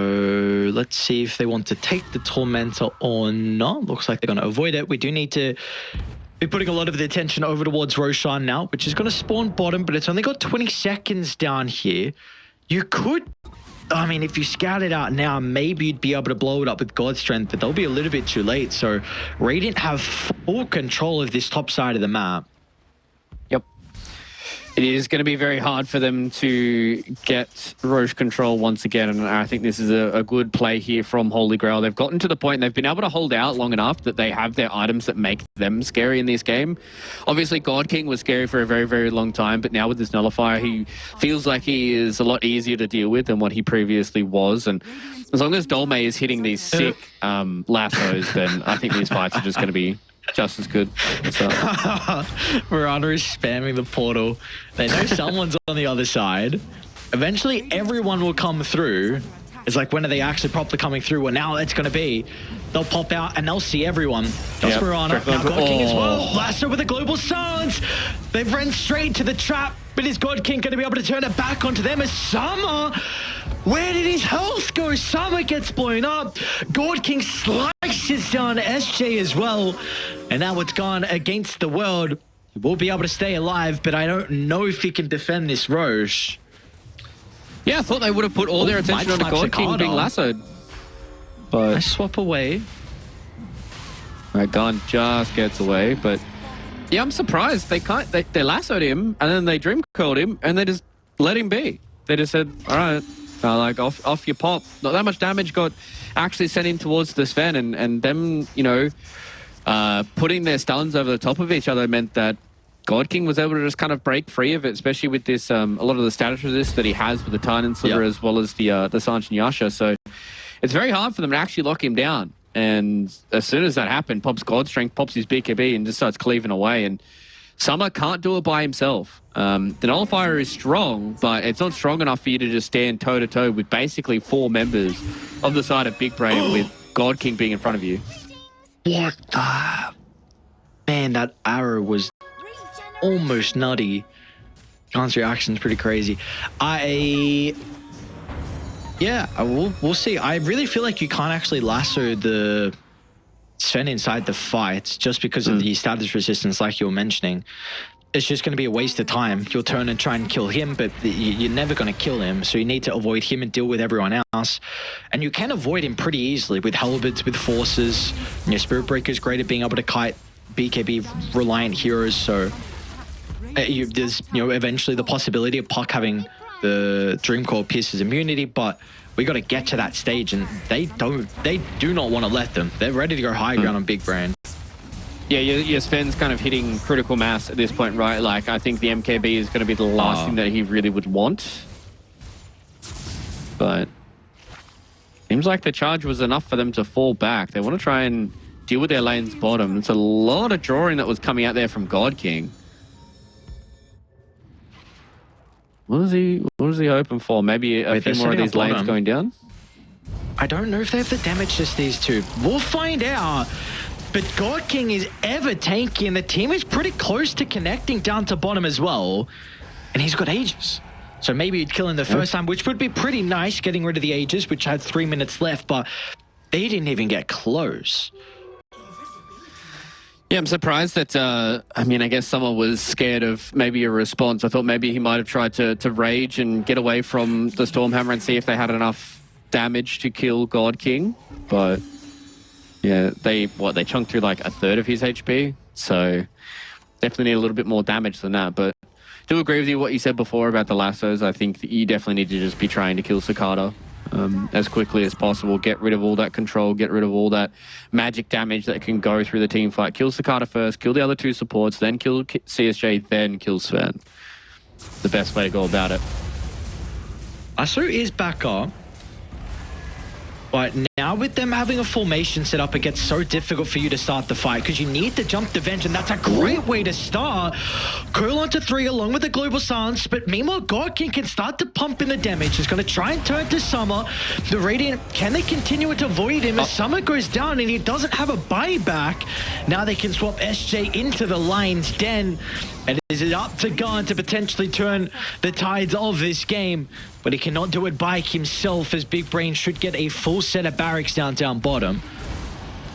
let's see if they want to take the Tormentor or not. Looks like they're going to avoid it. We do need to be putting a lot of the attention over towards Roshan now, which is going to spawn bottom, but it's only got 20 seconds down here. You could, I mean, if you scout it out now, maybe you'd be able to blow it up with God Strength, but they'll be a little bit too late. So Radiant have full control of this top side of the map. Yep. It is going to be very hard for them to get Roche control once again, and I think this is a good play here from Holy Grail. They've gotten to the point, they've been able to hold out long enough that they have their items that make them scary in this game. Obviously, God King was scary for a very, very long time, but now with this Nullifier, he feels like he is a lot easier to deal with than what he previously was, and as long as Dolme is hitting these sick lassos, then I think these fights are just going to be just as good. Miranda is spamming the portal. They know someone's on the other side. Eventually, everyone will come through. It's like, when are they actually properly coming through? Well, now it's going to be. They'll pop out and they'll see everyone. That's Miranda. Now God King as well. Lasso with a global silence. They've run straight to the trap, but is God King going to be able to turn it back onto them as Summer? Where did his health go? Summer gets blown up. God King slices down SJ as well. And now it's gone against the world. He will be able to stay alive, but I don't know if he can defend this Roche. Yeah, I thought they would have put all their attention on the God King being lassoed. But I swap away. Right, Gon just gets away, but yeah, I'm surprised. They lassoed him, and then they dream curled him, and they just let him be. They just said, all right, like off your pop. Not that much damage got actually sent in towards the Sven, and them, you know, putting their stuns over the top of each other meant that God King was able to just kind of break free of it, especially with this a lot of the status resist that he has with the Titan Sliver, as well as the Sanch and Yasha. So it's very hard for them to actually lock him down. And as soon as that happened, pops God Strength, pops his BKB, and just starts cleaving away. And Summer can't do it by himself. The Nullifier is strong, but it's not strong enough for you to just stand toe-to-toe with basically 4 members of the side of Big Brain with God King being in front of you. What the... Man, that arrow was almost nutty. Khan's reaction's pretty crazy. We'll see. I really feel like you can't actually lasso the Sven inside the fight just because of the status resistance, like you were mentioning. It's just going to be a waste of time. You'll turn and try and kill him, but you're never going to kill him. So you need to avoid him and deal with everyone else. And you can avoid him pretty easily with halberds, with forces. And your Spirit Breaker's great at being able to kite BKB reliant heroes. So there's, you know, eventually the possibility of Puck having the Dream Core pierce his immunity, but we got to get to that stage, and they do not want to let them. They're ready to go high ground on Big Brain. Yeah, your Sven's kind of hitting critical mass at this point, right? Like, I think the MKB is going to be the last thing that he really would want. But seems like the charge was enough for them to fall back. They want to try and deal with their lane's bottom. It's a lot of drawing that was coming out there from God King. What is he hoping for? Maybe a few more of these lanes going down? I don't know if they have the damage, just these two. We'll find out. But God King is ever tanky, and the team is pretty close to connecting down to bottom as well. And he's got Aegis. So maybe he'd kill in the first time, which would be pretty nice, getting rid of the Aegis, which had 3 minutes left, but they didn't even get close. Yeah, I'm surprised that, I mean, I guess someone was scared of maybe a response. I thought maybe he might have tried to rage and get away from the Stormhammer and see if they had enough damage to kill God King. But yeah, they chunked through like a third of his HP. So definitely need a little bit more damage than that. But do agree with you what you said before about the lassos. I think that you definitely need to just be trying to kill Cicada as quickly as possible. Get rid of all that control, get rid of all that magic damage that can go through the team fight. Kill Cicada first, kill the other two supports, then kill CSJ, then kill Sven. The best way to go about it. Lasso is back up. But now with them having a formation set up, it gets so difficult for you to start the fight because you need to jump the venge, and that's a great way to start. Curl onto 3 along with the global silence, but meanwhile, God King can start to pump in the damage. He's going to try and turn to Summer. The Radiant, can they continue to avoid him as Summer goes down and he doesn't have a buyback? Now they can swap SJ into the Lion's Den. And is it up to Gun to potentially turn the tides of this game? But he cannot do it by himself, as Big Brain should get a full set of barracks down bottom.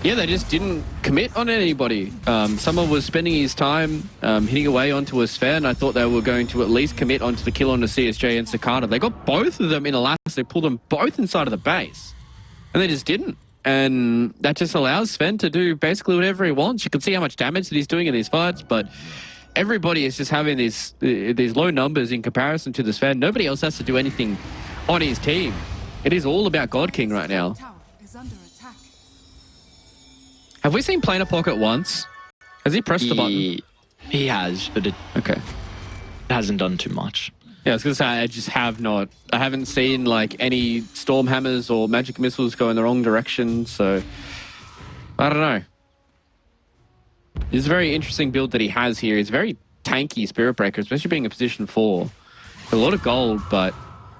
Yeah, they just didn't commit on anybody. Summer was spending his time hitting away onto a Sven. I thought they were going to at least commit onto the kill on the CSJ and Cicada. They got both of them in a last. They pulled them both inside of the base. And they just didn't. And that just allows Sven to do basically whatever he wants. You can see how much damage that he's doing in these fights, but everybody is just having these low numbers in comparison to the Sven. Nobody else has to do anything on his team. It is all about God King right now. Have we seen Planar Pocket once? Has he pressed the button? He has, but it hasn't done too much. Yeah, I was going to say, I just have not. I haven't seen like any Stormhammers or magic missiles go in the wrong direction, so I don't know. It's a very interesting build that he has here. He's very tanky Spirit Breaker, especially being in position 4. A lot of gold, but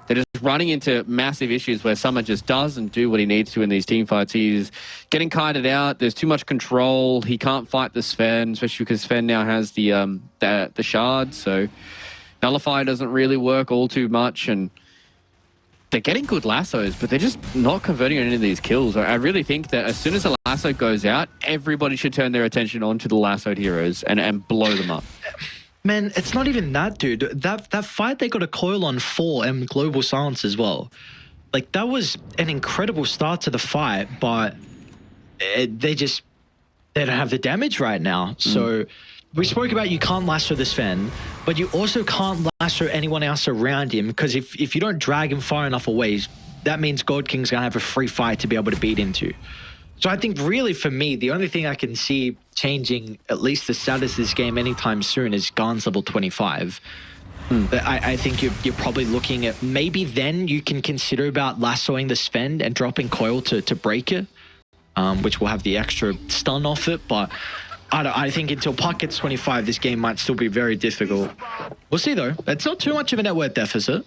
they're just running into massive issues where Summer just doesn't do what he needs to in these team fights. He's getting kited out. There's too much control. He can't fight the Sven, especially because Sven now has the shard. So Nullify doesn't really work all too much, and they're getting good lassos, but they're just not converting on any of these kills. I really think that as soon as a lasso goes out, everybody should turn their attention onto the lassoed heroes and blow them up. Man, it's not even that, dude. That fight, they got a coil on 4 and global silence as well. Like, that was an incredible start to the fight, but they don't have the damage right now. So we spoke about you can't lasso the Sven, but you also can't lasso anyone else around him, because if you don't drag him far enough away, that means God King's going to have a free fight to be able to beat into. So I think really for me, the only thing I can see changing at least the status of this game anytime soon is Garn's level 25. I think you're probably looking at maybe then you can consider about lassoing the Sven and dropping coil to break it, which will have the extra stun off it. But I think until Puck gets 25, this game might still be very difficult. We'll see though. It's not too much of a net worth deficit.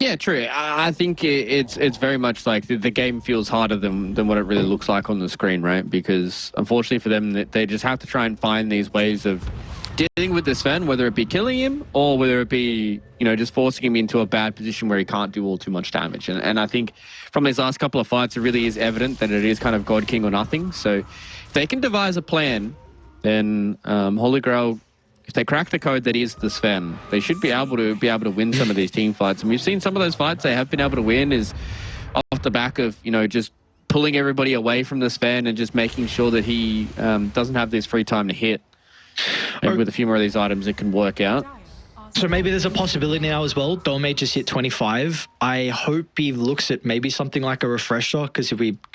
Yeah, true. I think it's very much like the game feels harder than what it really looks like on the screen, right? Because unfortunately for them, they just have to try and find these ways of dealing with the Sven, whether it be killing him or whether it be, you know, just forcing him into a bad position where he can't do all too much damage. And I think from these last couple of fights, it really is evident that it is kind of God King or nothing. So if they can devise a plan, then Holy Grail, if they crack the code that is the Sven, they should be able to win some of these team fights. And we've seen some of those fights they have been able to win is off the back of, you know, just pulling everybody away from the Sven and just making sure that he doesn't have this free time to hit. And with a few more of these items, it can work out. So maybe there's a possibility now as well. Dome just hit 25. I hope he looks at maybe something like a refresher, because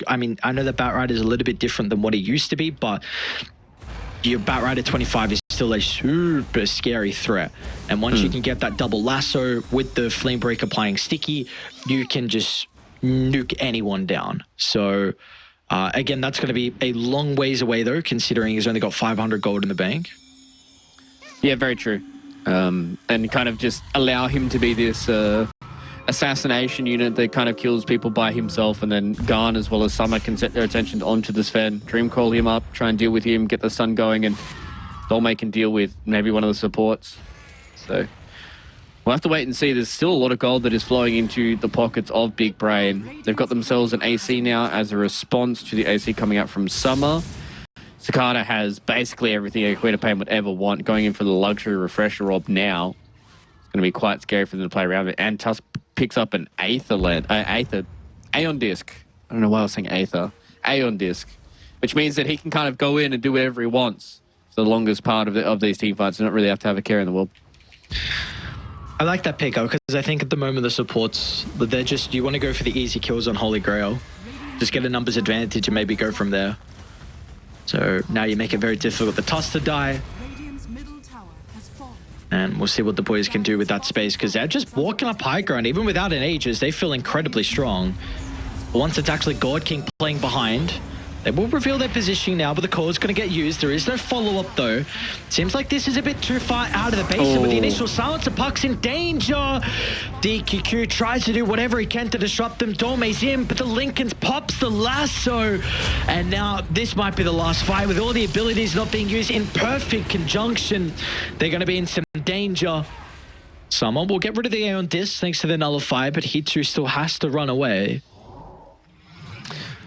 I know the Batrider is a little bit different than what he used to be, but your Batrider 25 is still a super scary threat. And once you can get that double lasso with the Flame Breaker applying sticky, you can just nuke anyone down. So again, that's going to be a long ways away though, considering he's only got 500 gold in the bank. Yeah, very true. And kind of just allow him to be this assassination unit that kind of kills people by himself, and then Garn as well as Summer can set their attention onto the Sven, dream call him up, try and deal with him, get the sun going, and Dolme can deal with maybe one of the supports. So we'll have to wait and see. There's still a lot of gold that is flowing into the pockets of Big Brain. They've got themselves an AC now as a response to the AC coming out from Summer. Cicada has basically everything a Queen of Pain would ever want, going in for the luxury refresher orb now. It's going to be quite scary for them to play around with it. And Tusk picks up an Aeon Disc. I don't know why I was saying Aether. Aeon Disc, which means that he can kind of go in and do whatever he wants for the longest part of these team fights. You don't really have to have a care in the world. I like that pickup because I think at the moment the supports, they're just, you want to go for the easy kills on Holy Grail. Just get a numbers advantage and maybe go from there. So now you make it very difficult for the Tusk to die. And we'll see what the boys can do with that space, because they're just walking up high ground. Even without an Aegis, they feel incredibly strong. But once it's actually God King playing behind, they will reveal their positioning now, but the core is going to get used. There is no follow-up, though. Seems like this is a bit too far out of the base. And with the initial silence, the Puck's in danger. DQQ tries to do whatever he can to disrupt them. Dolme's in, but the Lincolns pops the lasso. And now this might be the last fight. With all the abilities not being used in perfect conjunction, they're going to be in some danger. Someone will get rid of the Aeon Disc thanks to the Nullify, but he too still has to run away.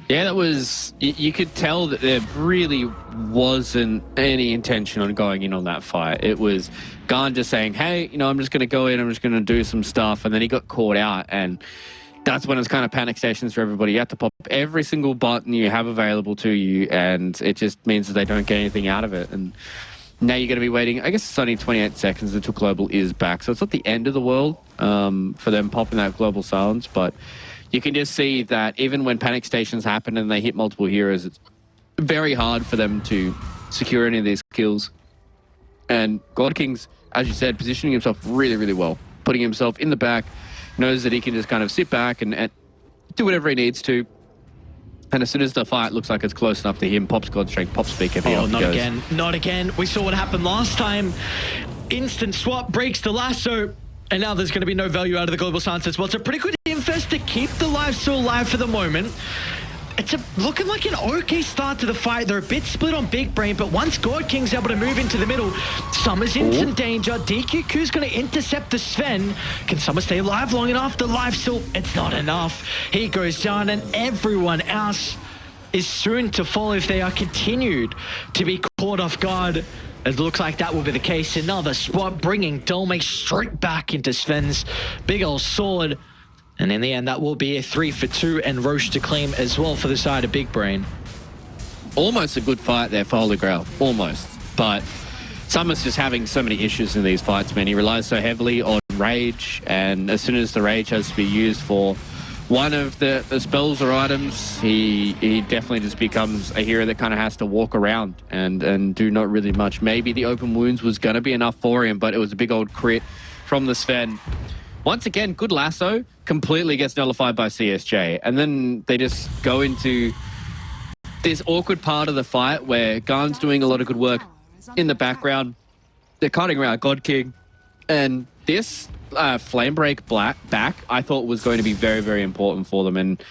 Yeah, that was... You could tell that there really wasn't any intention on going in on that fight. It was Garn just saying, hey, you know, I'm just going to go in, I'm just going to do some stuff. And then he got caught out. And that's when it's kind of panic stations for everybody. You have to pop every single button you have available to you. And it just means that they don't get anything out of it. And now you're going to be waiting. I guess it's only 28 seconds until Global is back. So it's not the end of the world for them popping that Global silence. But you can just see that even when panic stations happen and they hit multiple heroes, it's very hard for them to secure any of these kills. And God King's, as you said, positioning himself really, really well. Putting himself in the back, knows that he can just kind of sit back and do whatever he needs to. And as soon as the fight looks like it's close enough to him, pops God Strength, pops BKB. Oh, not again. Not again. We saw what happened last time. Instant swap, breaks the lasso. And now there's going to be no value out of the Global Silence as well. It's a pretty good infest to keep the life still alive for the moment. It's looking like an okay start to the fight. They're a bit split on Big Brain, but once God King's able to move into the middle, Summer's in some danger. DQQ's going to intercept the Sven. Can Summer stay alive long enough? The life still, it's not enough. He goes down, and everyone else is soon to follow if they are continued to be caught off guard. It looks like that will be the case. Another spot bringing Dolme straight back into Sven's big old sword. And in the end, that will be a 3-for-2 and Roche to claim as well for the side of Big Brain. Almost a good fight there for Holy Grail. Almost. But Summer's just having so many issues in these fights, man. He relies so heavily on Rage. And as soon as the Rage has to be used for one of the spells or items, he definitely just becomes a hero that kind of has to walk around and do not really much. Maybe the open wounds was going to be enough for him, but it was a big old crit from the Sven. Once again, good lasso, completely gets nullified by CSJ. And then they just go into this awkward part of the fight where Garn's doing a lot of good work in the background. They're cutting around God King. And this Flame Break back, I thought was going to be very, very important for them. And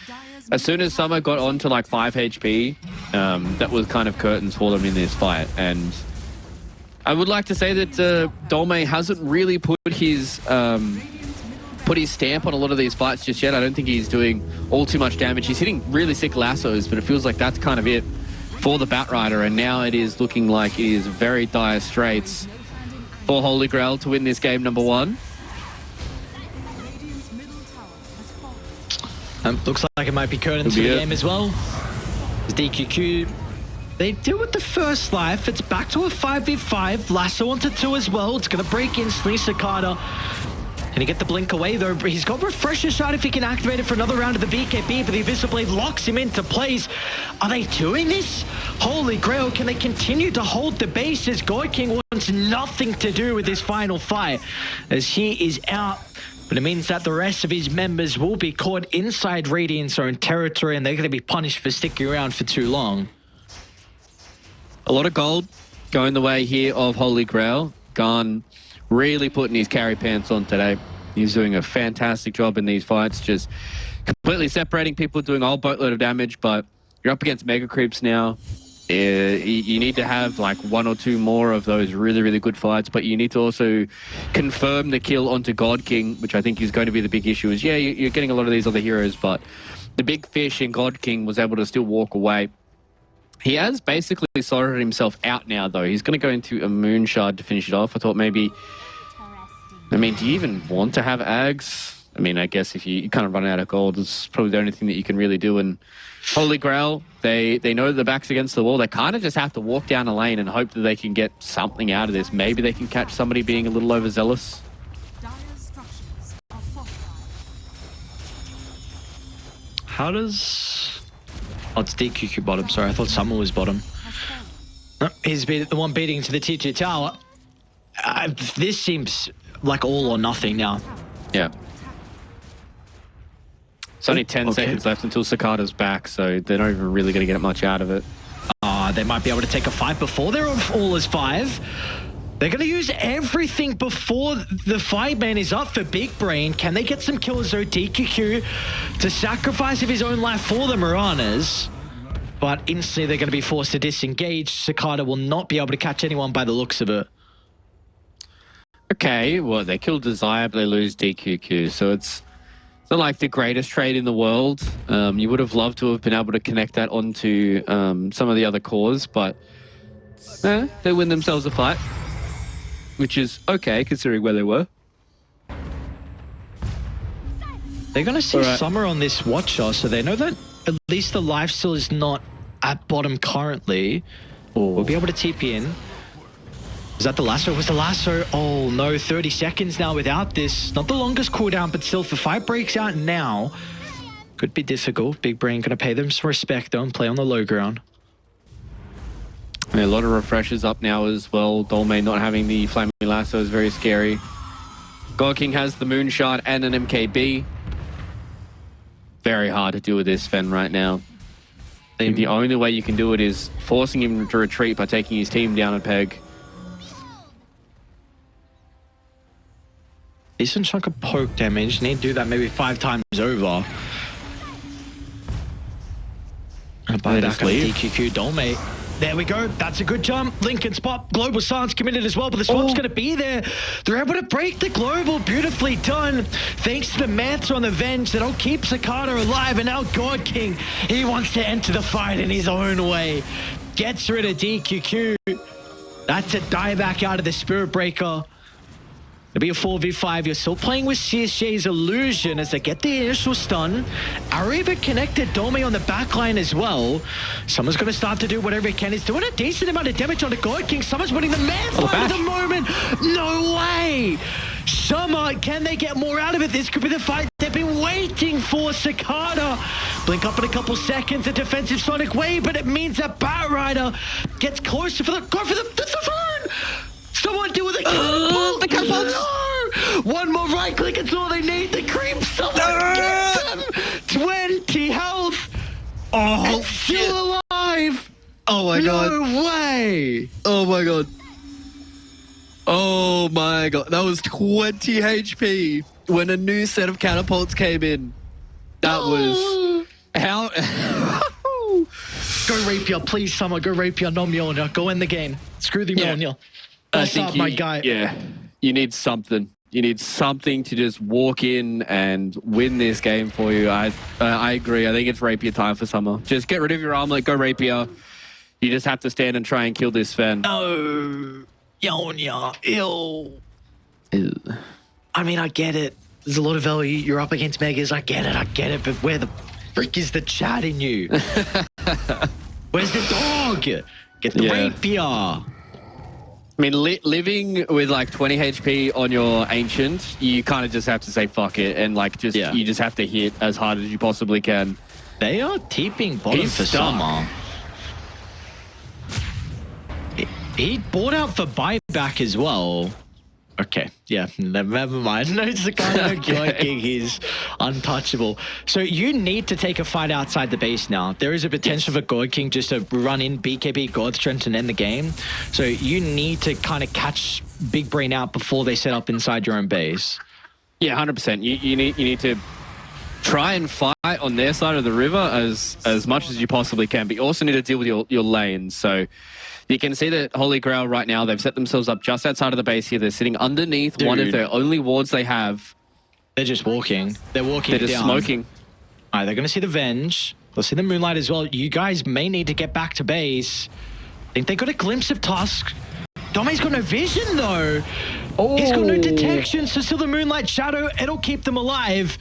as soon as Summer got on to like 5 HP, that was kind of curtains for them in this fight. And I would like to say that Dolme hasn't really put his stamp on a lot of these fights just yet. I don't think he's doing all too much damage. He's hitting really sick lassos, but it feels like that's kind of it for the Batrider. And now it is looking like it is very dire straits for Holy Grail to win this game number 1. Looks like it might be curtains for the game as well. DQQ, they deal with the first life. It's back to a 5v5. Lasso onto 2 as well. It's going to break instantly. Cicada, Can he get the blink away though? He's got Refresher Shot if he can activate it for another round of the BKB, but the Abyssal Blade locks him into place. Are they doing this? Holy Grail, can they continue to hold the base as God King wants nothing to do with this final fight as he is out? But it means that the rest of his members will be caught inside Radiant's own territory and they're going to be punished for sticking around for too long. A lot of gold going the way here of Holy Grail. Gone really putting his carry pants on today. He's doing a fantastic job in these fights, just completely separating people, doing a whole boatload of damage, but you're up against mega creeps now. You need to have like 1 or 2 more of those really, really good fights, but you need to also confirm the kill onto God King, which I think is going to be the big issue. Is yeah, you're getting a lot of these other heroes, but the big fish in God King was able to still walk away. He has basically sorted himself out now, though. He's going to go into a Moon Shard to finish it off. I thought maybe... I mean, do you even want to have Ags? I mean, I guess if you kind of run out of gold, it's probably the only thing that you can really do. And Holy Grail, they know the back's against the wall. They kind of just have to walk down a lane and hope that they can get something out of this. Maybe they can catch somebody being a little overzealous. How does... Oh, it's DQQ bottom. Sorry, I thought Summer was bottom. No, he's the one beating to the T2 tower. This seems like all or nothing now. Yeah. It's only 10 seconds left until Cicada's back, so they're not even really going to get much out of it. They might be able to take a fight before they're all as 5. They're going to use everything before the 5-man is up for Big Brain. Can they get some kills though? DQQ to sacrifice of his own life for the Maranas. But instantly they're going to be forced to disengage. Cicada will not be able to catch anyone by the looks of it. Okay, well, they kill Desire, but they lose DQQ, so it's not like the greatest trade in the world. You would have loved to have been able to connect that onto some of the other cores, but they win themselves a fight, which is okay considering where they were. They're going to see Summer on this Watcher, so they know that at least the lifesteal is not at bottom currently. We'll be able to TP in. Is that the lasso? Was the lasso? Oh no, 30 seconds now without this. Not the longest cooldown, but still, if the fight breaks out now, could be difficult. Big Brain going to pay them some respect though and play on the low ground. Yeah, a lot of refreshers up now as well. Dolme not having the flaming lasso is very scary. God King has the Moon Shard and an MKB. Very hard to deal with this Fen right now. I think the only way you can do it is forcing him to retreat by taking his team down a peg. Decent chunk of poke damage. Need to do that maybe 5 times over. And by that DQQ Dolme. There we go. That's a good jump. Lincoln spot. Global Silence committed as well, but the swap's going to be there. They're able to break the global. Beautifully done. Thanks to the Manta on the Venge that'll keep Cicada alive. And now God King, he wants to enter the fight in his own way. Gets rid of DQQ. That's a dieback out of the Spirit Breaker. It'll be a 4v5. You're still playing with CSJ's Illusion as they get the initial stun. Ariva connected Dolme on the backline as well. Someone's going to start to do whatever he can. He's doing a decent amount of damage on the God King. Someone's winning the manfight at the moment. No way! Summer, can they get more out of it? This could be the fight they've been waiting for. Cicada. Blink up in a couple seconds. A defensive Sonic Wave, but it means that Batrider gets closer for the... Go for the phone! Someone deal with the catapult! The catapult! No! One more right click, it's all they need. The creep, someone get them! 20 health! Oh, and still alive! Oh my god. No way! Oh my god. Oh my god. That was 20 HP when a new set of catapults came in. That was... How... Go Rapier, please, Summer. Go Rapier, no Mjolnir. Go in the game. Screw the Mjolnir. I think my guy. Yeah, you need something. You need something to just walk in and win this game for you. I agree. I think it's Rapier time for Summer. Just get rid of your armlet, go Rapier. You just have to stand and try and kill this Sven. No, Mjolnir. Ew. Ew. I mean, I get it. There's a lot of LE. You're up against Megas. I get it. But where the frick is the chat in you? Where's the dog? Get the Rapier. I mean, living with like 20 HP on your Ancient, you kind of just have to say fuck it and like you just have to hit as hard as you possibly can. They are TPing bottom He's for stuck. Summer. He bought out for buyback as well. Okay, yeah, never mind. No, Sakano King, he's untouchable. So you need to take a fight outside the base now. There is a potential for God King just to run in BKB God Strength and end the game. So you need to kind of catch Big Brain out before they set up inside your own base. Yeah, 100%. You need to try and fight on their side of the river as much as you possibly can, but you also need to deal with your lanes. So you can see that Holy Grail right now, they've set themselves up just outside of the base here. They're sitting underneath one of their only wards they have. They're just walking. They're walking They're just down. smoking. All right, they're going to see the Venge. They'll see the Moonlight as well. You guys may need to get back to base. I think they got a glimpse of Tusk. Dome's got no vision, though. Oh. He's got no detection, so still the Moonlight Shadow. It'll keep them alive.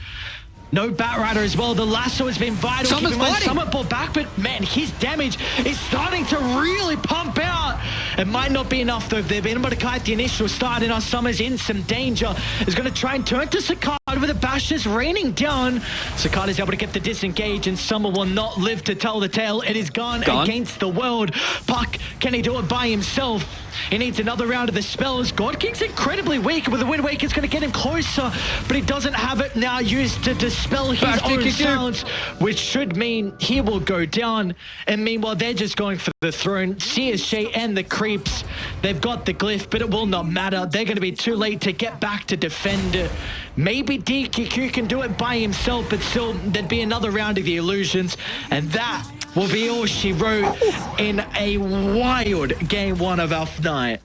No Batrider as well. The lasso has been vital. Summit brought back, but man, his damage is starting to really pump out. It might not be enough though. They've been able to kite the initial start, and our Summer's in some danger. Is going to try and turn to Sakata with the bash just raining down. Sakata's able to get the disengage, and Summer will not live to tell the tale. It is gone against the world. Puck, can he do it by himself? He needs another round of the spells. God King's incredibly weak, with the Wind Waker's going to get him closer, but he doesn't have it now used to dispel his own sounds, which should mean he will go down. And meanwhile, they're just going for the throne. CSJ and the creeps, they've got the glyph, but it will not matter. They're going to be too late to get back to defend it. Maybe DQQ can do it by himself, but still, there'd be another round of the illusions, and that will be all she wrote in a wild game one of our night.